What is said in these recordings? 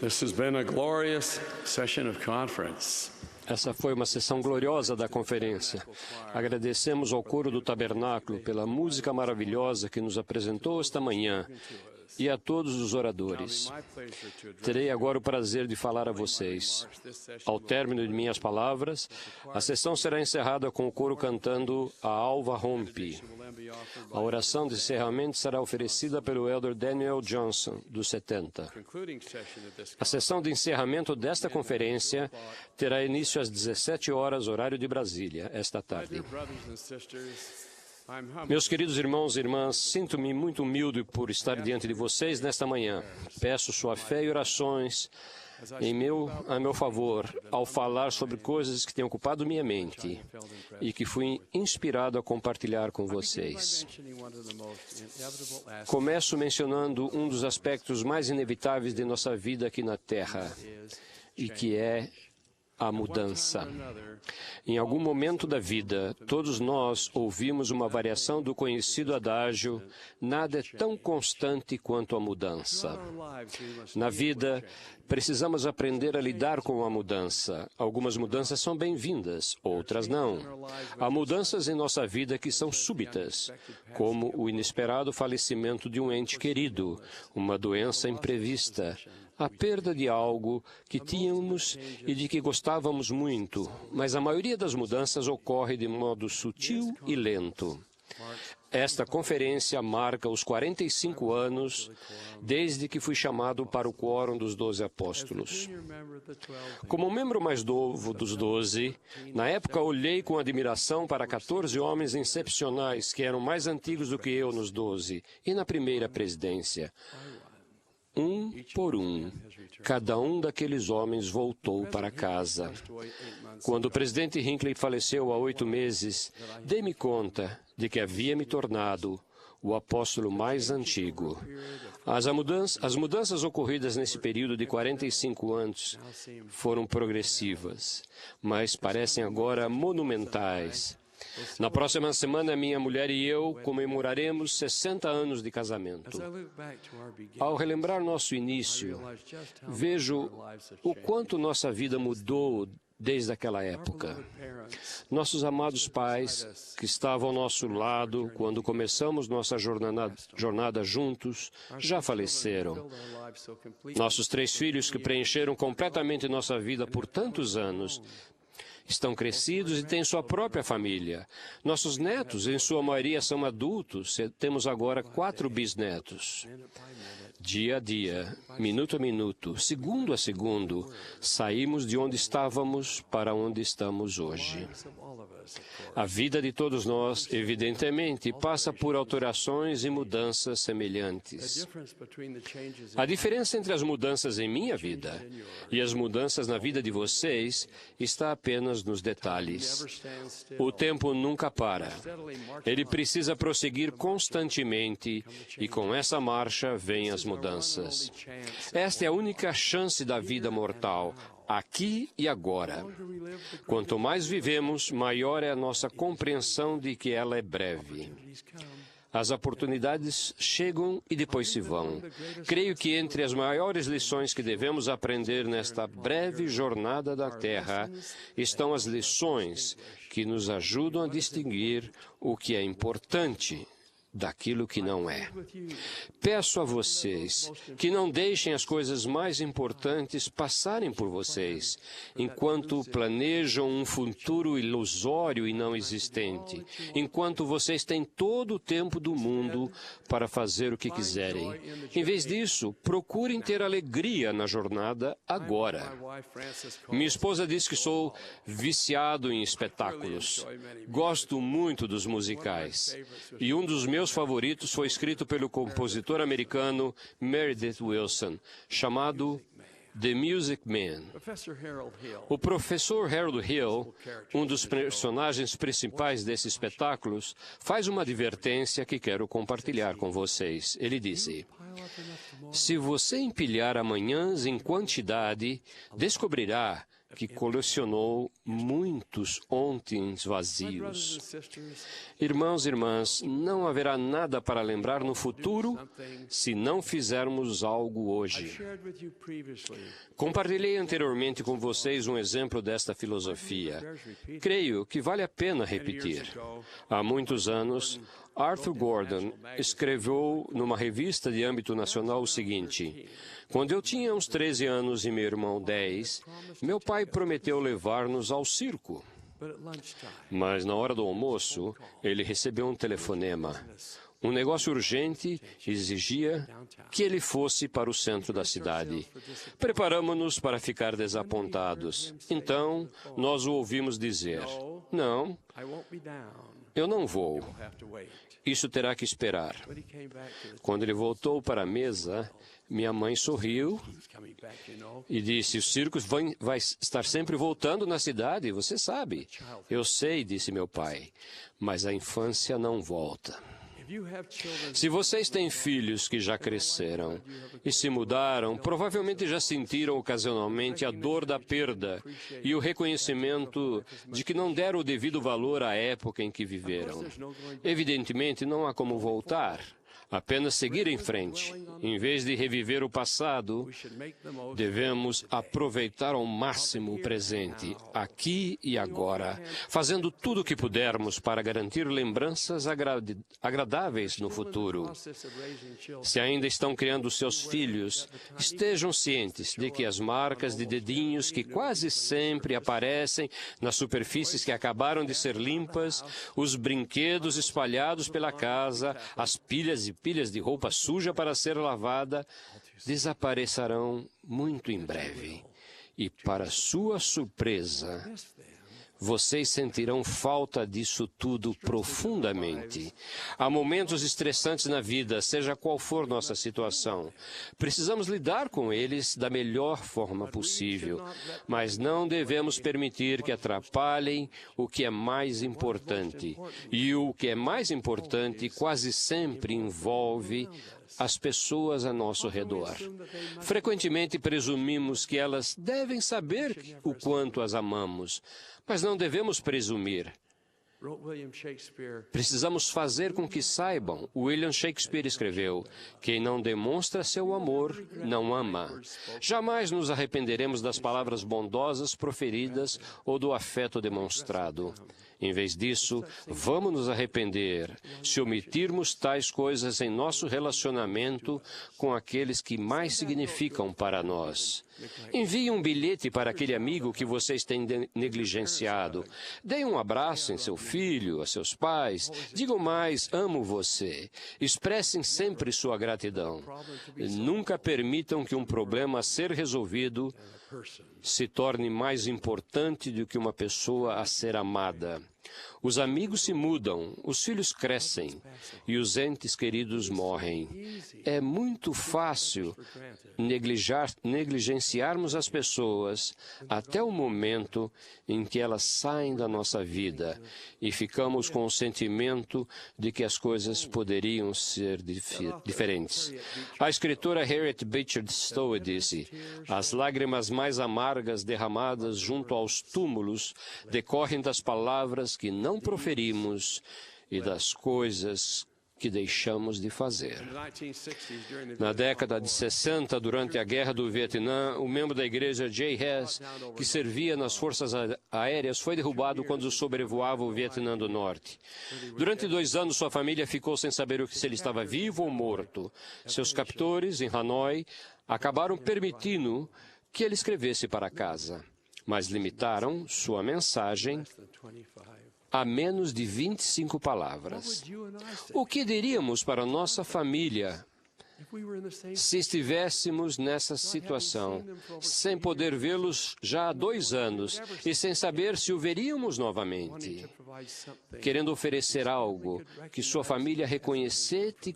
This has been a glorious session of conference. Essa foi uma sessão gloriosa da conferência. Agradecemos ao coro do Tabernáculo pela música maravilhosa que nos apresentou esta manhã e a todos os oradores. Terei agora o prazer de falar a vocês. Ao término de minhas palavras, a sessão será encerrada com o coro cantando a Alva Rompe. A oração de encerramento será oferecida pelo elder Daniel Johnson, dos 70. A sessão de encerramento desta conferência terá início às 17 horas, horário de Brasília, esta tarde. Meus queridos irmãos e irmãs, sinto-me muito humilde por estar diante de vocês nesta manhã. Peço sua fé e orações a meu favor ao falar sobre coisas que têm ocupado minha mente e que fui inspirado a compartilhar com vocês. Começo mencionando um dos aspectos mais inevitáveis de nossa vida aqui na Terra, e que é a mudança. Em algum momento da vida, todos nós ouvimos uma variação do conhecido adágio: nada é tão constante quanto a mudança. Na vida, precisamos aprender a lidar com a mudança. Algumas mudanças são bem-vindas, outras não. Há mudanças em nossa vida que são súbitas, como o inesperado falecimento de um ente querido, uma doença imprevista, a perda de algo que tínhamos e de que gostávamos muito, mas a maioria das mudanças ocorre de modo sutil e lento. Esta conferência marca os 45 anos desde que fui chamado para o quórum dos 12 apóstolos. Como membro mais novo dos 12, na época olhei com admiração para 14 homens excepcionais que eram mais antigos do que eu nos 12 e na primeira presidência. Um por um, cada um daqueles homens voltou para casa. Quando o presidente Hinckley faleceu há 8 meses, dei-me conta de que havia me tornado o apóstolo mais antigo. As mudanças ocorridas nesse período de 45 anos foram progressivas, mas parecem agora monumentais. Na próxima semana, minha mulher e eu comemoraremos 60 anos de casamento. Ao relembrar nosso início, vejo o quanto nossa vida mudou desde aquela época. Nossos amados pais, que estavam ao nosso lado quando começamos nossa jornada juntos, já faleceram. Nossos 3 filhos, que preencheram completamente nossa vida por tantos anos, estão crescidos e têm sua própria família. Nossos netos, em sua maioria, são adultos. Temos agora 4 bisnetos. Dia a dia, minuto a minuto, segundo a segundo, saímos de onde estávamos para onde estamos hoje. A vida de todos nós, evidentemente, passa por alterações e mudanças semelhantes. A diferença entre as mudanças em minha vida e as mudanças na vida de vocês está apenas nos detalhes. O tempo nunca para. Ele precisa prosseguir constantemente e com essa marcha vêm as mudanças. Esta é a única chance da vida mortal, aqui e agora. Quanto mais vivemos, maior é a nossa compreensão de que ela é breve. As oportunidades chegam e depois se vão. Creio que entre as maiores lições que devemos aprender nesta breve jornada da Terra estão as lições que nos ajudam a distinguir o que é importante daquilo que não é. Peço a vocês que não deixem as coisas mais importantes passarem por vocês, enquanto planejam um futuro ilusório e não existente, enquanto vocês têm todo o tempo do mundo para fazer o que quiserem. Em vez disso, procurem ter alegria na jornada agora. Minha esposa diz que sou viciado em espetáculos. Gosto muito dos musicais. E um dos meus favoritos foi escrito pelo compositor americano Meredith Willson, chamado The Music Man. O professor Harold Hill, um dos personagens principais desses espetáculos, faz uma advertência que quero compartilhar com vocês. Ele disse: se você empilhar amanhãs em quantidade, descobrirá que colecionou muitos ontens vazios. Irmãos e irmãs, não haverá nada para lembrar no futuro se não fizermos algo hoje. Compartilhei anteriormente com vocês um exemplo desta filosofia. Creio que vale a pena repetir. Há muitos anos, Arthur Gordon escreveu numa revista de âmbito nacional o seguinte: quando eu tinha uns 13 anos e meu irmão 10, meu pai prometeu levar-nos ao circo. Mas na hora do almoço, ele recebeu um telefonema. Um negócio urgente exigia que ele fosse para o centro da cidade. Preparamos-nos para ficar desapontados. Então, nós o ouvimos dizer: não, eu não vou. Isso terá que esperar. Quando ele voltou para a mesa, minha mãe sorriu e disse: o circo vai estar sempre voltando na cidade, você sabe. Eu sei, disse meu pai, mas a infância não volta. Se vocês têm filhos que já cresceram e se mudaram, provavelmente já sentiram ocasionalmente a dor da perda e o reconhecimento de que não deram o devido valor à época em que viveram. Evidentemente, não há como voltar. Apenas seguir em frente. Em vez de reviver o passado, devemos aproveitar ao máximo o presente, aqui e agora, fazendo tudo o que pudermos para garantir lembranças agradáveis no futuro. Se ainda estão criando seus filhos, estejam cientes de que as marcas de dedinhos que quase sempre aparecem nas superfícies que acabaram de ser limpas, os brinquedos espalhados pela casa, as pilhas e pilhas de roupa suja para ser lavada, desaparecerão muito em breve. E, para sua surpresa, vocês sentirão falta disso tudo profundamente. Há momentos estressantes na vida, seja qual for nossa situação. Precisamos lidar com eles da melhor forma possível, mas não devemos permitir que atrapalhem o que é mais importante. E o que é mais importante quase sempre envolve as pessoas a nosso redor. Frequentemente presumimos que elas devem saber o quanto as amamos, mas não devemos presumir. Precisamos fazer com que saibam. William Shakespeare escreveu: quem não demonstra seu amor, não ama. Jamais nos arrependeremos das palavras bondosas proferidas ou do afeto demonstrado. Em vez disso, vamos nos arrepender se omitirmos tais coisas em nosso relacionamento com aqueles que mais significam para nós. Envie um bilhete para aquele amigo que vocês têm negligenciado. Deem um abraço em seu filho, a seus pais. Digam mais: amo você. Expressem sempre sua gratidão. Nunca permitam que um problema a ser resolvido se torne mais importante do que uma pessoa a ser amada. Os amigos se mudam, os filhos crescem e os entes queridos morrem. É muito fácil negligenciarmos as pessoas até o momento em que elas saem da nossa vida e ficamos com o sentimento de que as coisas poderiam ser diferentes. A escritora Harriet Beecher Stowe disse: as lágrimas mais amargas derramadas junto aos túmulos decorrem das palavras que não proferimos e das coisas que deixamos de fazer. Na década de 60, durante a Guerra do Vietnã, um membro da igreja, J. Hess, que servia nas forças aéreas, foi derrubado quando sobrevoava o Vietnã do Norte. Durante 2 anos, sua família ficou sem saber se ele estava vivo ou morto. Seus captores, em Hanoi, acabaram permitindo que ele escrevesse para casa, mas limitaram sua mensagem a menos de 25 palavras. O que diríamos para nossa família se estivéssemos nessa situação, sem poder vê-los já há 2 anos e sem saber se o veríamos novamente, querendo oferecer algo que sua família reconhecesse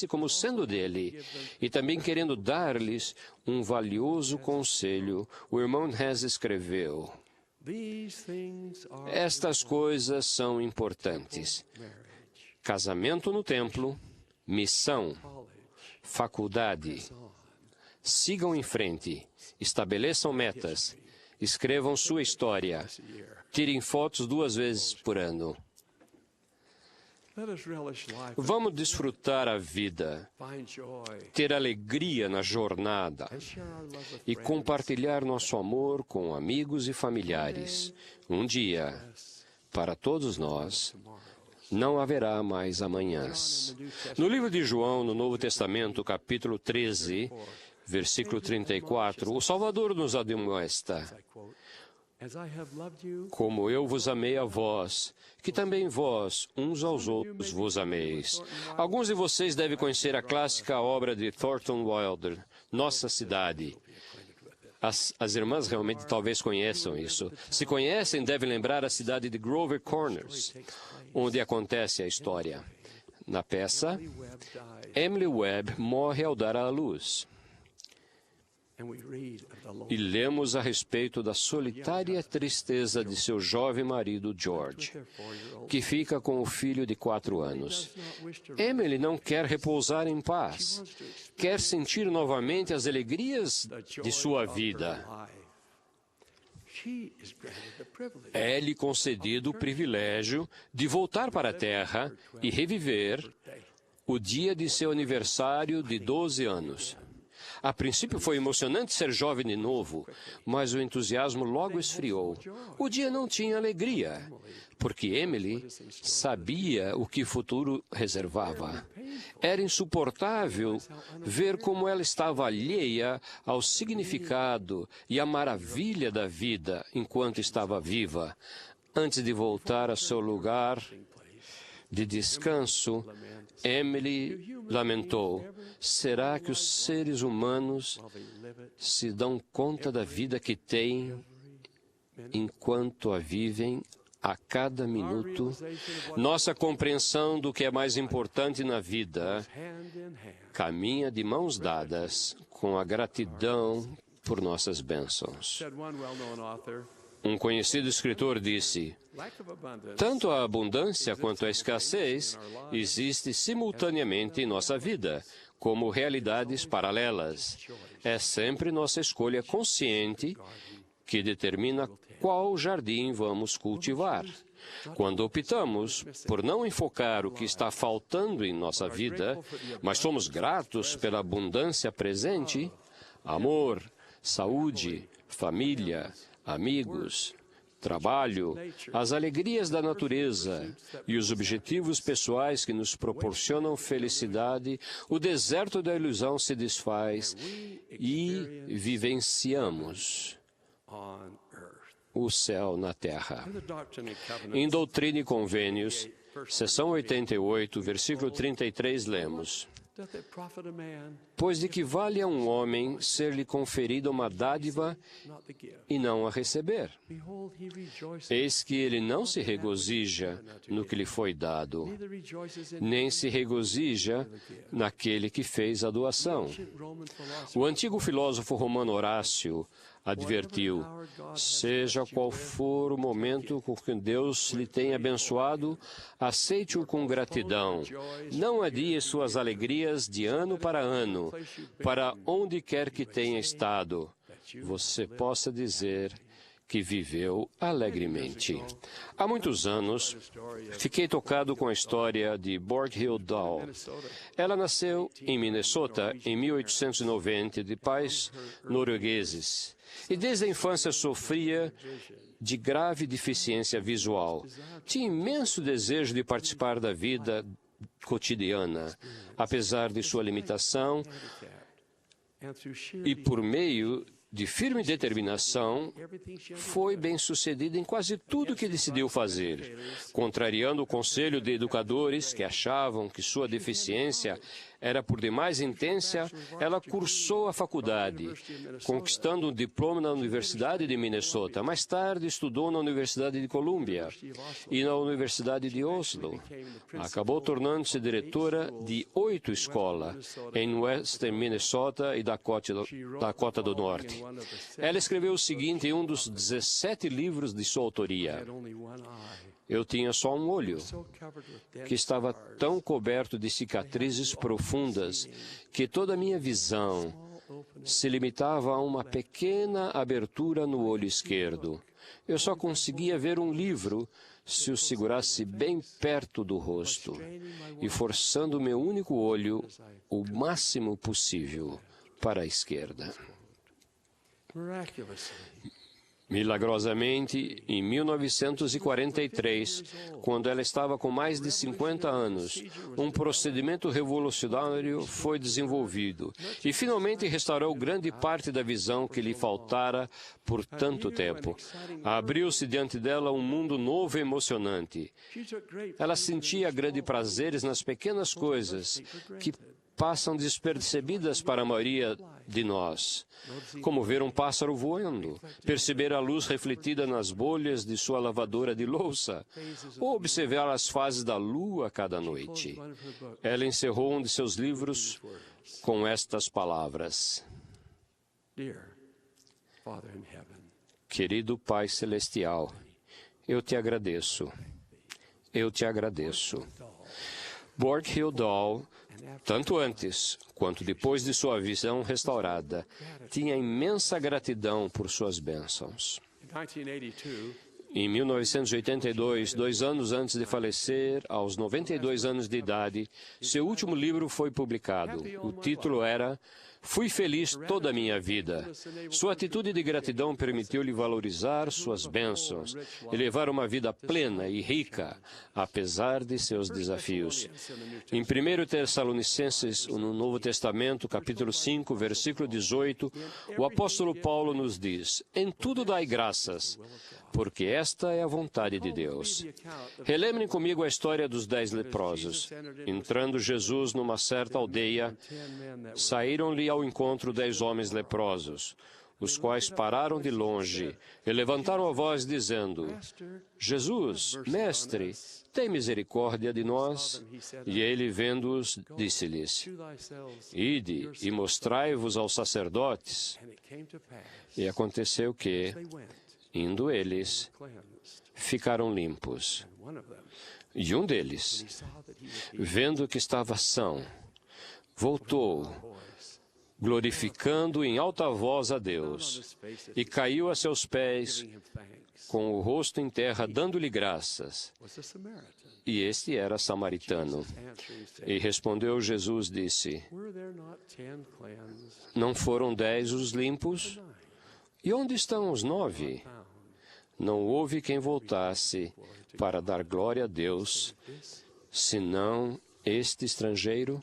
como sendo dele, e também querendo dar-lhes um valioso conselho? O irmão Hess escreveu: estas coisas são importantes: casamento no templo, missão, faculdade. Sigam em frente, estabeleçam metas, Escrevam sua história. Tirem fotos 2 vezes por ano. Vamos desfrutar a vida, ter alegria na jornada e compartilhar nosso amor com amigos e familiares. Um dia, para todos nós, não haverá mais amanhãs. No livro de João, no Novo Testamento, capítulo 13, versículo 34, o Salvador nos admoesta: como eu vos amei a vós, que também vós, uns aos outros, vos ameis. Alguns de vocês devem conhecer a clássica obra de Thornton Wilder, Nossa Cidade. As irmãs realmente talvez conheçam isso. Se conhecem, devem lembrar a cidade de Grover Corners, onde acontece a história. Na peça, Emily Webb morre ao dar à luz. E lemos a respeito da solitária tristeza de seu jovem marido, George, que fica com o filho de 4 anos. Emily não quer repousar em paz. Quer sentir novamente as alegrias de sua vida. É-lhe concedido o privilégio de voltar para a Terra e reviver o dia de seu aniversário de 12 anos. A princípio foi emocionante ser jovem de novo, mas o entusiasmo logo esfriou. O dia não tinha alegria, porque Emily sabia o que o futuro reservava. Era insuportável ver como ela estava alheia ao significado e à maravilha da vida enquanto estava viva, antes de voltar a seu lugar de descanso. Emily lamentou: será que os seres humanos se dão conta da vida que têm enquanto a vivem a cada minuto? Nossa compreensão do que é mais importante na vida caminha de mãos dadas com a gratidão por nossas bênçãos. Um conhecido escritor disse: tanto a abundância quanto a escassez existe simultaneamente em nossa vida, como realidades paralelas. É sempre nossa escolha consciente que determina qual jardim vamos cultivar. Quando optamos por não enfocar o que está faltando em nossa vida, mas somos gratos pela abundância presente, amor, saúde, família, amigos, trabalho, as alegrias da natureza e os objetivos pessoais que nos proporcionam felicidade, o deserto da ilusão se desfaz e vivenciamos o céu na terra. Em Doutrina e Convênios, seção 88, versículo 33, lemos: pois de que vale a um homem ser-lhe conferida uma dádiva e não a receber? Eis que ele não se regozija no que lhe foi dado, nem se regozija naquele que fez a doação. O antigo filósofo romano Horácio advertiu: seja qual for o momento com que Deus lhe tenha abençoado, aceite-o com gratidão. Não adie suas alegrias de ano para ano, para onde quer que tenha estado, você possa dizer que viveu alegremente. Há muitos anos, fiquei tocado com a história de Borghild Dahl. Ela nasceu em Minnesota em 1890, de pais noruegueses, e desde a infância sofria de grave deficiência visual. Tinha imenso desejo de participar da vida cotidiana, apesar de sua limitação, e por meio de firme determinação, foi bem-sucedida em quase tudo que decidiu fazer. Contrariando o conselho de educadores que achavam que sua deficiência era por demais intensa, ela cursou a faculdade, conquistando um diploma na Universidade de Minnesota. Mais tarde, estudou na Universidade de Columbia e na Universidade de Oslo. Acabou tornando-se diretora de 8 escolas em Western Minnesota e Dakota do Norte. Ela escreveu o seguinte em um dos 17 livros de sua autoria: eu tinha só um olho, que estava tão coberto de cicatrizes profundas que toda a minha visão, se limitava a uma pequena abertura no olho esquerdo. Eu só conseguia ver um livro se o segurasse bem perto do rosto e forçando meu único olho o máximo possível para a esquerda. Milagrosamente, em 1943, quando ela estava com mais de 50 anos, um procedimento revolucionário foi desenvolvido e finalmente restaurou grande parte da visão que lhe faltara por tanto tempo. Abriu-se diante dela um mundo novo e emocionante. Ela sentia grande prazeres nas pequenas coisas que passam despercebidas para a maioria de nós, como ver um pássaro voando, perceber a luz refletida nas bolhas de sua lavadora de louça, ou observar as fases da lua cada noite. Ela encerrou um de seus livros com estas palavras: Querido Pai Celestial, eu te agradeço. Eu te agradeço. Borghild Dahl, tanto antes quanto depois de sua visão restaurada, tinha imensa gratidão por suas bênçãos. Em 1982, 2 anos antes de falecer, aos 92 anos de idade, seu último livro foi publicado. O título era Fui Feliz Toda a Minha Vida. Sua atitude de gratidão permitiu-lhe valorizar suas bênçãos e levar uma vida plena e rica, apesar de seus desafios. Em 1 Tessalonicenses, no Novo Testamento, capítulo 5, versículo 18, o apóstolo Paulo nos diz: Em tudo dai graças, porque esta é a vontade de Deus. Relembrem comigo a história dos 10 leprosos. Entrando Jesus numa certa aldeia, saíram-lhe ao encontro 10 homens leprosos, os quais pararam de longe e levantaram a voz dizendo: Jesus, mestre, tem misericórdia de nós. E ele, vendo-os, disse-lhes: Ide e mostrai-vos aos sacerdotes. E aconteceu que, indo eles, ficaram limpos. E um deles, vendo que estava são, voltou, glorificando em alta voz a Deus, e caiu a seus pés, com o rosto em terra, dando-lhe graças. E este era samaritano. E respondeu Jesus, disse: Não foram 10 os limpos? E onde estão os 9? Não houve quem voltasse para dar glória a Deus, senão este estrangeiro?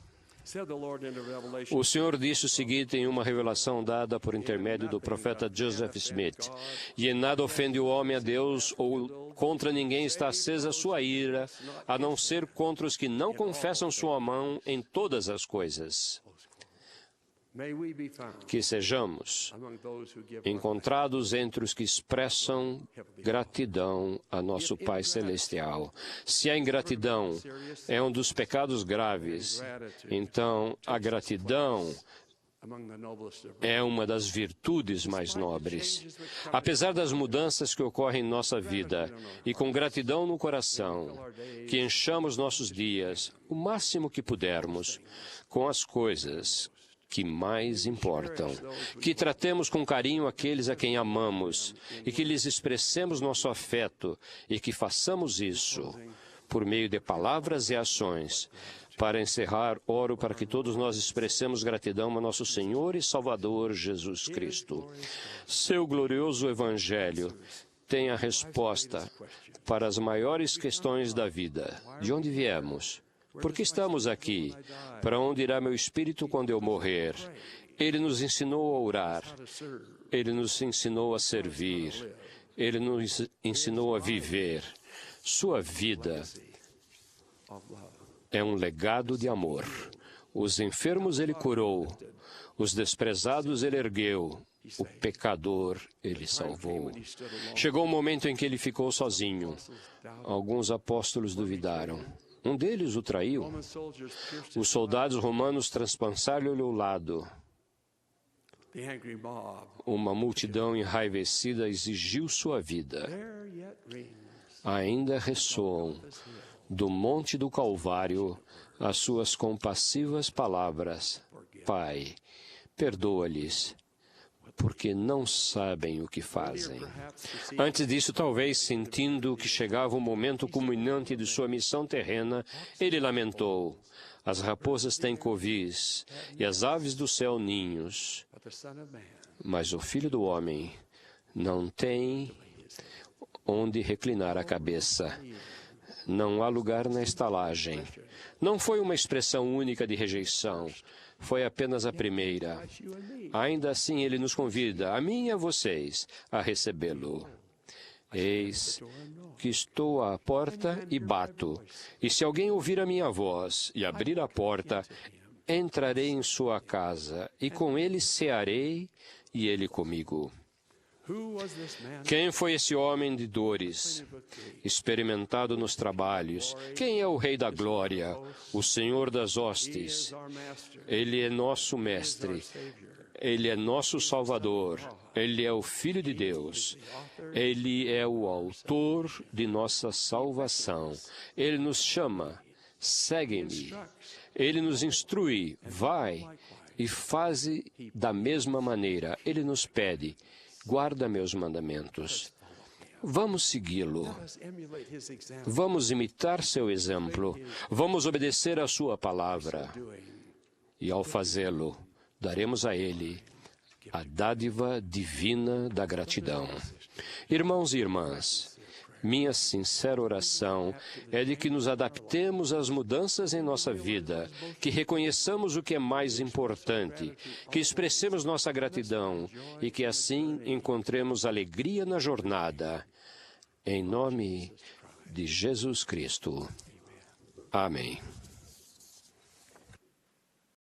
O Senhor disse o seguinte em uma revelação dada por intermédio do profeta Joseph Smith: E em nada ofende o homem a Deus, ou contra ninguém está acesa sua ira, a não ser contra os que não confessam sua mão em todas as coisas. Que sejamos encontrados entre os que expressam gratidão a nosso Pai Celestial. Se a ingratidão é um dos pecados graves, então a gratidão é uma das virtudes mais nobres. Apesar das mudanças que ocorrem em nossa vida, e com gratidão no coração, que enchamos nossos dias, o máximo que pudermos, com as coisas que mais importam, que tratemos com carinho aqueles a quem amamos e que lhes expressemos nosso afeto e que façamos isso por meio de palavras e ações. Para encerrar, oro para que todos nós expressemos gratidão a nosso Senhor e Salvador Jesus Cristo. Seu glorioso Evangelho tem a resposta para as maiores questões da vida. De onde viemos? Por que estamos aqui? Para onde irá meu espírito quando eu morrer? Ele nos ensinou a orar. Ele nos ensinou a servir. Ele nos ensinou a viver. Sua vida é um legado de amor. Os enfermos ele curou. Os desprezados ele ergueu. O pecador ele salvou. Chegou o momento em que ele ficou sozinho. Alguns apóstolos duvidaram. Um deles o traiu. Os soldados romanos transpassaram-lhe o lado. Uma multidão enraivecida exigiu sua vida. Ainda ressoam do monte do Calvário as suas compassivas palavras: Pai, perdoa-lhes, porque não sabem o que fazem. Antes disso, talvez sentindo que chegava o momento culminante de sua missão terrena, ele lamentou: as raposas têm covis e as aves do céu ninhos, mas o Filho do Homem não tem onde reclinar a cabeça. Não há lugar na estalagem. Não foi uma expressão única de rejeição. Foi apenas a primeira. Ainda assim, ele nos convida, a mim e a vocês, a recebê-lo. Eis que estou à porta e bato. E se alguém ouvir a minha voz e abrir a porta, entrarei em sua casa, e com ele cearei, e ele comigo. Quem foi esse homem de dores, experimentado nos trabalhos? Quem é o Rei da Glória, o Senhor das hostes? Ele é nosso Mestre, Ele é nosso Salvador, Ele é o Filho de Deus, Ele é o autor de nossa salvação. Ele nos chama, segue-me. Ele nos instrui, vai e faze da mesma maneira. Ele nos pede, guarda meus mandamentos. Vamos segui-lo. Vamos imitar seu exemplo. Vamos obedecer a sua palavra. E ao fazê-lo, daremos a ele a dádiva divina da gratidão. Irmãos e irmãs, minha sincera oração é de que nos adaptemos às mudanças em nossa vida, que reconheçamos o que é mais importante, que expressemos nossa gratidão e que assim encontremos alegria na jornada. Em nome de Jesus Cristo. Amém.